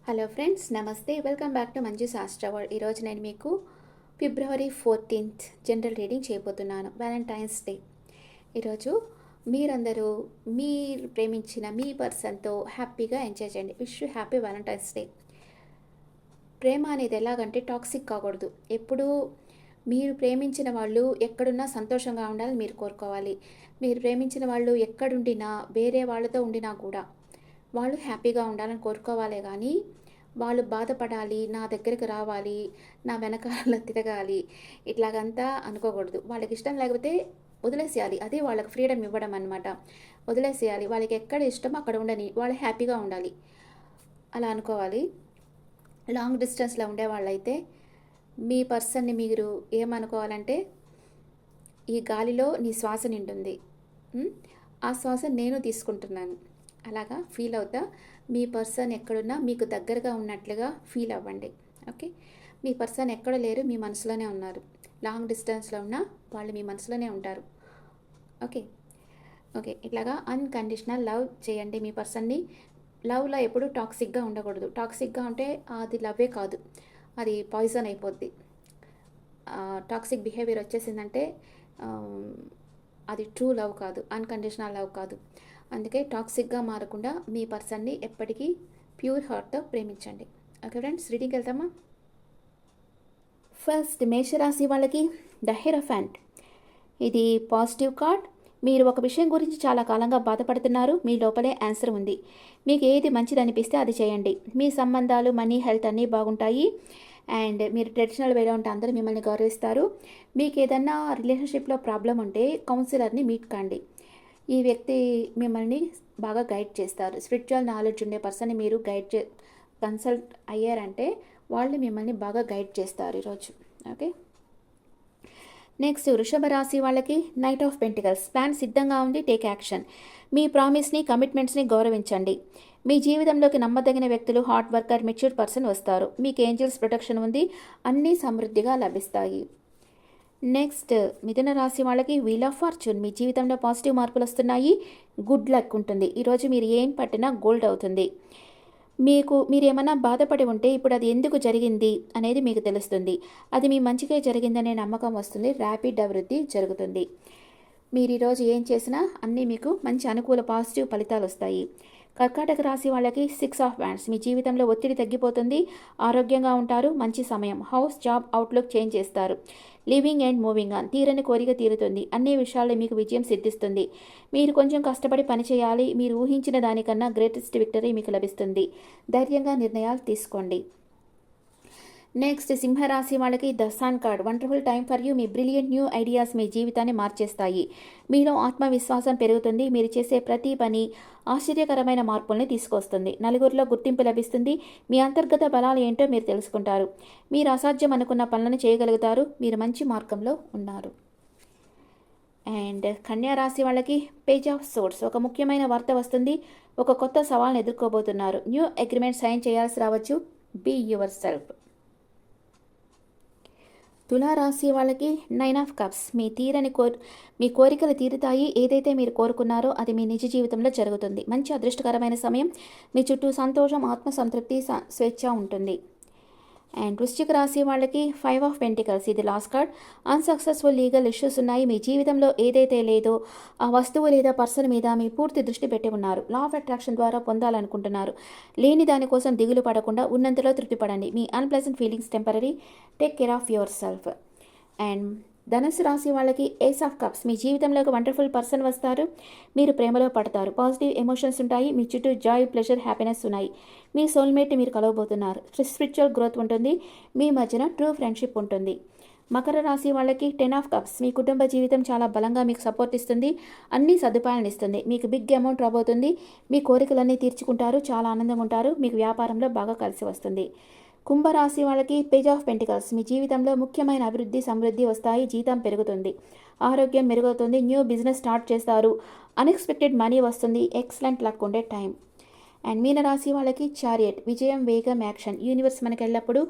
Hello friends, నమస్తే. Welcome back to Manju Shastra world. ఈరోజు నేను మీకు ఫిబ్రవరి 14th జనరల్ రీడింగ్ చేయబోతున్నాను. Valentine's day. ఈరోజు మీరందరూ మీరు ప్రేమించిన మీ పర్సన్తో హ్యాపీగా ఎంజాయ్ చేయండి. Wish you happy Valentine's day. ప్రేమ అనేది ఎలాగంటే టాక్సిక్ కాకూడదు. ఎప్పుడూ మీరు ప్రేమించిన వాళ్ళు ఎక్కడున్నా సంతోషంగా ఉండాలని మీరు కోరుకోవాలి. మీరు ప్రేమించిన వాళ్ళు ఎక్కడుండినా, వేరే వాళ్ళతో ఉండినా కూడా వాళ్ళు హ్యాపీగా ఉండాలని కోరుకోవాలే కానీ వాళ్ళు బాధపడాలి, నా దగ్గరికి రావాలి, నా వెనకాల తిరగాలి, ఇట్లాగంతా అనుకోకూడదు. వాళ్ళకి ఇష్టం లేకపోతే వదిలేసేయాలి. అదే వాళ్ళకి ఫ్రీడమ్ ఇవ్వడం అనమాట. వదిలేసేయాలి. వాళ్ళకి ఎక్కడ ఇష్టమో అక్కడ ఉండని, వాళ్ళు హ్యాపీగా ఉండాలి అలా అనుకోవాలి. లాంగ్ డిస్టెన్స్లో ఉండే వాళ్ళైతే మీ పర్సన్ని మీరు ఏమనుకోవాలంటే, ఈ గాలిలో నీ శ్వాస నిండుంది, ఆ శ్వాస నేను తీసుకుంటున్నాను, అలాగా ఫీల్ అవుతా మీ పర్సన్ ఎక్కడున్నా మీకు దగ్గరగా ఉన్నట్లుగా ఫీల్ అవ్వండి. ఓకే, మీ పర్సన్ ఎక్కడ లేరు, మీ మనసులోనే ఉన్నారు. లాంగ్ డిస్టెన్స్లో ఉన్నా వాళ్ళు మీ మనసులోనే ఉంటారు. ఓకే ఓకే ఇట్లాగా అన్కండిషనల్ లవ్ చేయండి మీ పర్సన్ని. లవ్లో ఎప్పుడు టాక్సిక్గా ఉండకూడదు. టాక్సిక్గా ఉంటే అది లవ్వే కాదు, అది పాయిజన్ అయిపోద్ది. టాక్సిక్ బిహేవియర్ వచ్చేసిందంటే అది ట్రూ లవ్ కాదు, అన్కండిషనల్ లవ్ కాదు. అందుకే టాక్సిక్గా మారకుండా మీ పర్సన్ని ఎప్పటికీ ప్యూర్ హార్ట్తో ప్రేమించండి. ఓకే ఫ్రెండ్స్, రీడింగ్కి వెళ్తామా? ఫస్ట్ మేషరాశి వాళ్ళకి ద హెరోఫాంట్. ఇది పాజిటివ్ కార్డ్. మీరు ఒక విషయం గురించి చాలా కాలంగా బాధపడుతున్నారు. మీ లోపలే ఆన్సర్ ఉంది. మీకు ఏది మంచిది అనిపిస్తే అది చేయండి. మీ సంబంధాలు, మనీ, హెల్త్ అన్నీ బాగుంటాయి. అండ్ మీరు ట్రెడిషనల్ వేలో ఉంటే అందరూ మిమ్మల్ని గౌరవిస్తారు. మీకు ఏదన్నా రిలేషన్షిప్లో ప్రాబ్లం ఉంటే కౌన్సిలర్ని మీట్ కండి. ఈ వ్యక్తి మిమ్మల్ని బాగా గైడ్ చేస్తారు. స్పిరిచువల్ నాలెడ్జ్ ఉండే పర్సన్ని మీరు కన్సల్ట్ అయ్యారంటే వాళ్ళు మిమ్మల్ని బాగా గైడ్ చేస్తారు ఈరోజు. ఓకే, నెక్స్ట్ వృషభ రాశి వాళ్ళకి నైట్ ఆఫ్ పెంటికల్స్. ప్లాన్ సిద్ధంగా ఉంది, టేక్ యాక్షన్. మీ ప్రామిస్ని, కమిట్మెంట్స్ని గౌరవించండి. మీ జీవితంలోకి నమ్మదగిన వ్యక్తులు, హార్డ్ వర్కర్, మెచ్యూర్ పర్సన్ వస్తారు. మీకు ఏంజల్స్ ప్రొటెక్షన్ ఉంది, అన్నీ సమృద్ధిగా లభిస్తాయి. నెక్స్ట్ మిథున రాశి వాళ్ళకి వీల్ ఆఫ్ ఫార్చ్యూన్. మీ జీవితంలో పాజిటివ్ మార్పులు వస్తున్నాయి, గుడ్ లక్ ఉంటుంది. ఈరోజు మీరు ఏం పట్టినా గోల్డ్ అవుతుంది. మీరు ఏమైనా బాధపడి ఉంటే ఇప్పుడు అది ఎందుకు జరిగింది అనేది మీకు తెలుస్తుంది. అది మీ మంచిగా జరిగిందనే నమ్మకం వస్తుంది. ర్యాపిడ్ అభివృద్ధి జరుగుతుంది. మీరు ఈరోజు ఏం చేసినా అన్నీ మీకు మంచి అనుకూల పాజిటివ్ ఫలితాలు వస్తాయి. కర్కాటక రాశి వాళ్ళకి 6 ఆఫ్ వ్యాండ్స్. మీ జీవితంలో ఒత్తిడి తగ్గిపోతుంది, ఆరోగ్యంగా ఉంటారు, మంచి సమయం. హౌస్, జాబ్, అవుట్లుక్ చేంజ్ చేస్తారు. Living and moving on. తీరని కోరిక తీరుతుంది. అన్ని విషయాల్లో మీకు విజయం సిద్ధిస్తుంది. మీరు కొంచెం కష్టపడి పని చేయాలి. మీరు ఊహించిన దానికన్నా గ్రేటెస్ట్ విక్టరీ మీకు లభిస్తుంది. ధైర్యంగా నిర్ణయాలు తీసుకోండి. నెక్స్ట్ సింహరాశి వాళ్ళకి the sun card. Wonderful time for you. మీ బ్రిలియంట్ న్యూ ఐడియాస్ మీ జీవితాన్ని మార్చేస్తాయి. మీలో ఆత్మవిశ్వాసం పెరుగుతుంది. మీరు చేసే ప్రతి పని ఆశ్చర్యకరమైన మార్పుల్ని తీసుకొస్తుంది. నలుగురిలో గుర్తింపు లభిస్తుంది. మీ అంతర్గత బలాలు ఏంటో మీరు తెలుసుకుంటారు. మీరు అసాధ్యం అనుకున్న పనులను చేయగలుగుతారు. మీరు మంచి మార్గంలో ఉన్నారు. అండ్ కన్యా రాశి వాళ్ళకి పేజ్ ఆఫ్ సోర్స్. ఒక ముఖ్యమైన వార్త వస్తుంది. ఒక కొత్త సవాల్ని ఎదుర్కోబోతున్నారు. న్యూ అగ్రిమెంట్ సైన్ చేయాల్సి రావచ్చు. Be yourself. తులారాశి వాళ్ళకి 9 ఆఫ్ కప్స్. మీ కోరికలు తీరుతాయి. ఏదైతే మీరు కోరుకున్నారో అది మీ నిజ జీవితంలో జరుగుతుంది. మంచి అదృష్టకరమైన సమయం. మీ చుట్టూ సంతోషం, ఆత్మసంతృప్తి, స్వేచ్ఛ ఉంటుంది. అండ్ వృశ్చిక రాశి వాళ్ళకి 5 ఆఫ్ పెంటికల్స్. ఇది last card. Unsuccessful legal issues ఉన్నాయి. మీ జీవితంలో ఏదైతే లేదో ఆ వస్తువు లేదా పర్సన్ మీద మీ పూర్తి దృష్టి పెట్టి ఉన్నారు. లా ఆఫ్ అట్రాక్షన్ ద్వారా పొందాలనుకుంటున్నారు. లేని దానికోసం దిగులు పడకుండా ఉన్నంతలో తృప్తిపడండి. మీ unpleasant feelings temporary. Take care of yourself. And ధనుసు రాశి వాళ్ళకి ఏస్ ఆఫ్ కప్స్. మీ జీవితంలోకి వండర్ఫుల్ పర్సన్ వస్తారు. మీరు ప్రేమలో పడతారు. పాజిటివ్ ఎమోషన్స్ ఉంటాయి. మీ చుట్టూ జాయ్, ప్లెజర్, హ్యాపీనెస్ ఉన్నాయి. మీ సోల్మేట్ మీరు కలవబోతున్నారు. స్పిరిచువల్ గ్రోత్ ఉంటుంది. మీ మధ్యన ట్రూ ఫ్రెండ్షిప్ ఉంటుంది. మకర రాశి వాళ్ళకి 10 ఆఫ్ కప్స్. మీ కుటుంబ జీవితం చాలా బలంగా మీకు సపోర్ట్ ఇస్తుంది. అన్ని సదుపాయాలను ఇస్తుంది. మీకు బిగ్ అమౌంట్ రాబోతుంది. మీ కోరికలన్నీ తీర్చుకుంటారు. చాలా ఆనందంగా ఉంటారు. మీకు వ్యాపారంలో బాగా కలిసి వస్తుంది. కుంభరాశి వాళ్ళకి పేజ్ ఆఫ్ పెంటికల్స్. మీ జీవితంలో ముఖ్యమైన అభివృద్ధి, సమృద్ధి వస్తాయి. జీతం పెరుగుతుంది. ఆరోగ్యం మెరుగవుతుంది. న్యూ బిజినెస్ స్టార్ట్ చేస్తారు. అన్ఎక్స్పెక్టెడ్ మనీ వస్తుంది. ఎక్సలెంట్ లక్ ఉండే టైం. అండ్ మీనరాశి వాళ్ళకి చారియట్. విజయం, వేగం, యాక్షన్. యూనివర్స్ మనకి ఎల్లప్పుడూ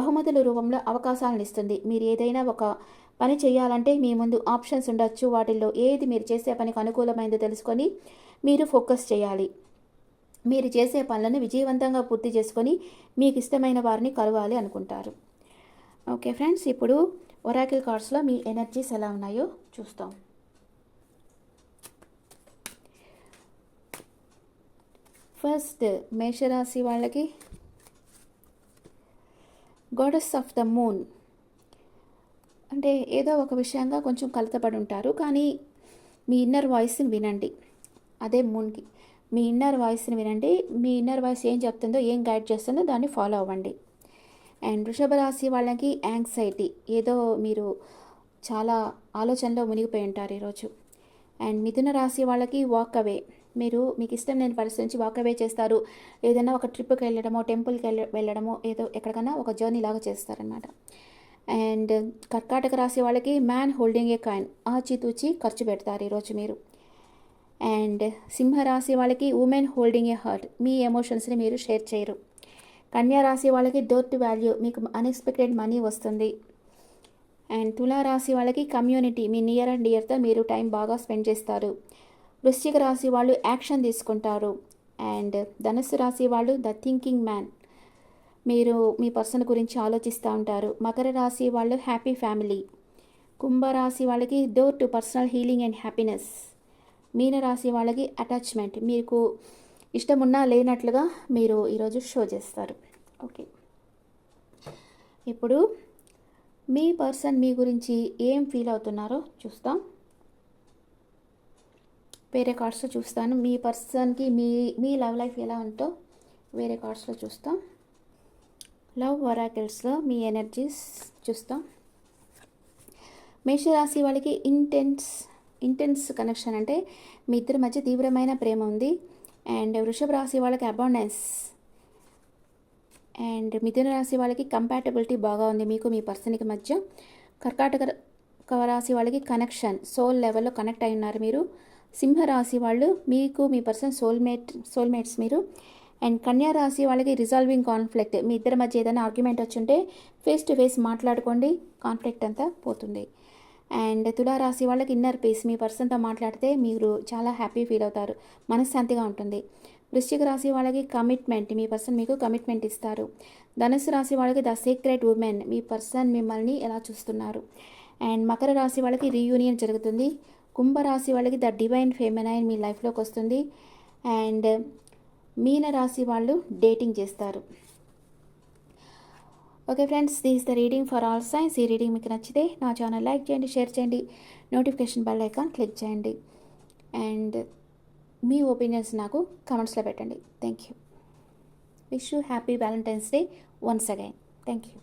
బహుమతుల రూపంలో అవకాశాలను ఇస్తుంది. మీరు ఏదైనా ఒక పని చేయాలంటే మీ ముందు ఆప్షన్స్ ఉండొచ్చు. వాటిల్లో ఏది మీరు చేసే పనికి అనుకూలమైందో తెలుసుకొని మీరు ఫోకస్ చేయాలి. మీరు చేసే పనులను విజయవంతంగా పూర్తి చేసుకొని మీకు ఇష్టమైన వారిని కలవాలి అనుకుంటారు. ఓకే ఫ్రెండ్స్, ఇప్పుడు ఒరాకిల్ కార్డ్స్లో మీ ఎనర్జీస్ ఎలా ఉన్నాయో చూస్తాం. ఫస్ట్ మేషరాశి వాళ్ళకి గాడెస్ ఆఫ్ ద మూన్, అంటే ఏదో ఒక విషయంగా కొంచెం కలతపడి ఉంటారు, కానీ మీ ఇన్నర్ వాయిస్ని వినండి. అదే మూన్కి మీ ఇన్నర్ వాయిస్ని వినండి. మీ ఇన్నర్ వాయిస్ ఏం చెప్తుందో, ఏం గైడ్ చేస్తుందో దాన్ని ఫాలో అవ్వండి. అండ్ వృషభ రాశి వాళ్ళకి యాంగ్జైటీ, ఏదో మీరు చాలా ఆలోచనలో మునిగిపోయి ఉంటారు ఈరోజు. అండ్ మిథున రాశి వాళ్ళకి వాక్ అవే, మీకు ఇష్టం లేని పరిస్థితి నుంచి వాక్ అవే చేస్తారు. ఏదైనా ఒక ట్రిప్కి వెళ్ళడమో, టెంపుల్కి వెళ్ళడమో, ఏదో ఎక్కడికైనా ఒక జర్నీ లాగా చేస్తారనమాట. అండ్ కర్కాటక రాశి వాళ్ళకి మ్యాన్ హోల్డింగ్ ఏ కాయిన్, ఆచితూచి ఖర్చు పెడతారు ఈరోజు మీరు. అండ్ సింహరాశి వాళ్ళకి ఉమెన్ హోల్డింగ్ ఏ హార్ట్, మీ ఎమోషన్స్ని మీరు షేర్ చేయరు. కన్యా రాశి వాళ్ళకి డోర్ వాల్యూ, మీకు అన్ఎక్స్పెక్టెడ్ మనీ వస్తుంది. అండ్ తులారాశి వాళ్ళకి కమ్యూనిటీ, మీ నియర్ అండ్ డియర్తో మీరు టైం బాగా స్పెండ్ చేస్తారు. వృశ్చిక రాశి వాళ్ళు యాక్షన్ తీసుకుంటారు. అండ్ ధనుస్సు రాశి వాళ్ళు ద థింకింగ్ మ్యాన్, మీరు మీ పర్సన్ గురించి ఆలోచిస్తూ ఉంటారు. మకర రాశి వాళ్ళు హ్యాపీ ఫ్యామిలీ. కుంభరాశి వాళ్ళకి door to personal healing and happiness. మీనరాశి వాళ్ళకి అటాచ్మెంట్, మీకు ఇష్టమున్నా లేనట్లుగా మీరు ఈరోజు షో చేస్తారు. ఓకే, ఇప్పుడు మీ పర్సన్ మీ గురించి ఏం ఫీల్ అవుతున్నారో చూస్తాం. వేరే కార్డ్స్లో చూస్తాను. మీ పర్సన్కి మీ లవ్ లైఫ్ ఎలా ఉందో వేరే కార్డ్స్లో చూస్తాం. లవ్ ఒరాకిల్స్లో మీ ఎనర్జీస్ చూస్తాం. మేషరాశి వాళ్ళకి ఇంటెన్స్ కనెక్షన్, అంటే మీ ఇద్దరి మధ్య తీవ్రమైన ప్రేమ ఉంది. అండ్ వృషభ రాశి వాళ్ళకి అబాండెన్స్. అండ్ మిథున రాశి వాళ్ళకి కంపాటబిలిటీ బాగా ఉంది మీకు మీ పర్సన్కి మధ్య. కర్కాటక రాశి వాళ్ళకి కనెక్షన్, సోల్ లెవెల్లో కనెక్ట్ అయి ఉన్నారు మీరు. సింహరాశి వాళ్ళు మీకు మీ పర్సన్ సోల్మేట్స్ మీరు. అండ్ కన్యా రాశి వాళ్ళకి రిజాల్వింగ్ కాన్ఫ్లిక్ట్, మీ ఇద్దరి మధ్య ఏదైనా ఆర్గ్యుమెంట్ వచ్చుంటే ఫేస్ టు ఫేస్ మాట్లాడుకోండి, కాన్ఫ్లిక్ట్ అంతా పోతుంది. అండ్ తులారాశి వాళ్ళకి ఇన్నర్ పీస్, మీ పర్సన్తో మాట్లాడితే మీరు చాలా హ్యాపీ ఫీల్ అవుతారు, మనశ్శాంతిగా ఉంటుంది. వృశ్చిక రాశి వాళ్ళకి కమిట్మెంట్, మీ పర్సన్ మీకు కమిట్మెంట్ ఇస్తారు. ధనుసు రాశి వాళ్ళకి the secret women, me person మిమ్మల్ని ఎలా చూస్తున్నారు. అండ్ మకర రాశి వాళ్ళకి రీయూనియన్ జరుగుతుంది. కుంభరాశి వాళ్ళకి ద డివైన్ ఫెమినైన్ మీ లైఫ్లోకి వస్తుంది. అండ్ మీన రాశి వాళ్ళు డేటింగ్ చేస్తారు. Okay friends, this the reading for all science. ఈ రీడింగ్ మీకు నచ్చితే నా ఛానల్ లైక్ చేయండి, షేర్ చేయండి, నోటిఫికేషన్ బెల్ ఐకాన్ క్లిక్ చేయండి. అండ్ మీ ఒపీనియన్స్ నాకు కమెంట్స్లో పెట్టండి. Thank you. Wish you happy Valentine's day once again. Thank you.